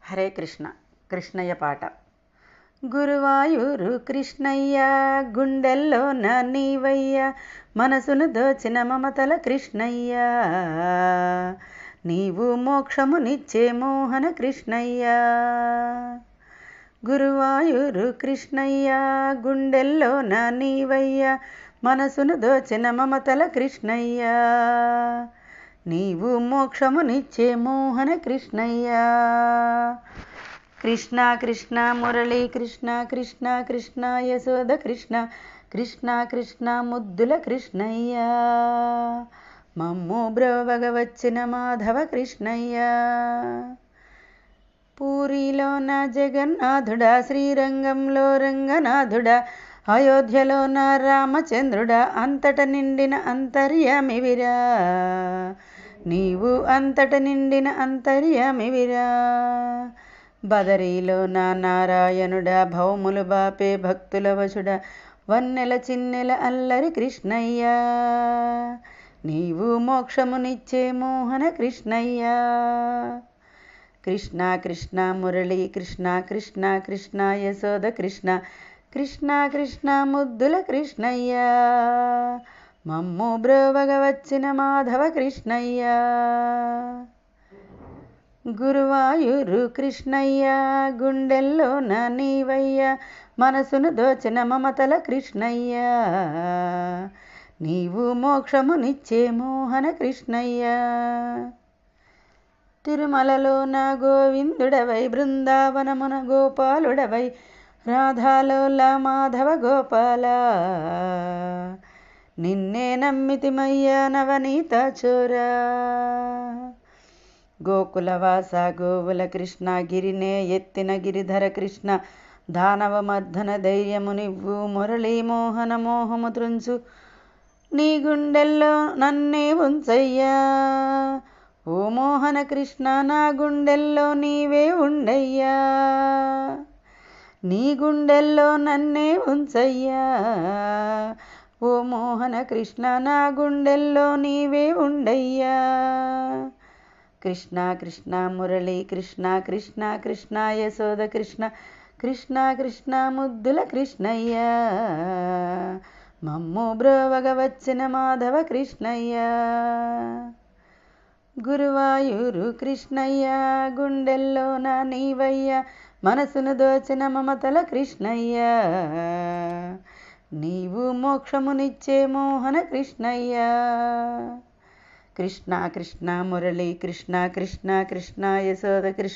హరే కృష్ణ. కృష్ణయ్య పాట. గురువాయూరు కృష్ణయ్య గుండెల్లో నా నీవయ్య, మనసును దోచిన మమతల కృష్ణయ్య, నీవు మోక్షమునిచ్చే మోహన కృష్ణయ్య. గురువాయూరు కృష్ణయ్య గుండెల్లో నా నీవయ్య, మనసును దోచిన మమతల కృష్ణయ్య, నీవు మోక్షమునిచ్చే మోహన కృష్ణయ్య. కృష్ణ కృష్ణ మురళీ కృష్ణ, కృష్ణ కృష్ణ యశోద కృష్ణ, కృష్ణ కృష్ణ ముద్దుల కృష్ణయ్య, మమ్ము బ్రోవగ వచ్చిన మాధవ కృష్ణయ్య. పూరిలో నా జగన్నాథుడా, శ్రీరంగంలో రంగనాథుడా, అయోధ్యలో నా రామచంద్రుడా, అంతట నిండిన అంతర్యామివిరా, నీవు అంతట నిండిన అంతర్యామివిరా. బదరీలో నా నారాయణుడా, భౌములు బాపే భక్తుల వశుడా, వన్నెల చిన్నెల అల్లరి కృష్ణయ్య, నీవు మోక్షమునిచ్చే మోహన కృష్ణయ్య. కృష్ణ కృష్ణ మురళీ కృష్ణ, కృష్ణ కృష్ణ యశోద కృష్ణ, కృష్ణ కృష్ణ ముద్దుల కృష్ణయ్య, మమ్ము బ్రోవగ వచ్చిన మాధవ కృష్ణయ్య. గురువాయూరు కృష్ణయ్య గుండెల్లో నా నీవయ్య, మనసును దోచిన మమతల కృష్ణయ్య, నీవు మోక్షమునిచ్చే మోహన కృష్ణయ్య. తిరుమలలో నా గోవిందుడవై, బృందావనమున గోపాలుడవై, రాధాలోల మాధవ గోపాల, నిన్నే నమ్మితిమయ్యా నవనీత చోరా. గోకులవాస గోవుల కృష్ణ, గిరినే ఎత్తిన గిరిధర కృష్ణ, దానవ మర్దన ధైర్యము నివ్వు, మురళీ మోహన మోహము త్రుంచు, నీ గుండెల్లో నన్నే ఉంచయ్యా. ఓ మోహన కృష్ణ నా గుండెల్లో నీవే ఉండయ్యా, నీ గుండెల్లో నన్నే ఉంచయ్యా. ఓ మోహన కృష్ణ నా గుండెల్లో నీవే ఉండయ్యా. కృష్ణ కృష్ణ మురళీ కృష్ణ, కృష్ణ కృష్ణ యశోద కృష్ణ, కృష్ణ కృష్ణ ముద్దుల కృష్ణయ్య, మమ్ము బ్రోవగ వచ్చిన మాధవ కృష్ణయ్య. గురువాయూరు కృష్ణయ్య గుండెల్లో నా నీవయ్య, మనసును దోచిన మమతల కృష్ణయ్య, నీవు మోక్షమునిచ్చే మోహన కృష్ణయ్య. కృష్ణ కృష్ణ మురళీ కృష్ణ, కృష్ణ కృష్ణ యశోద కృష్ణ.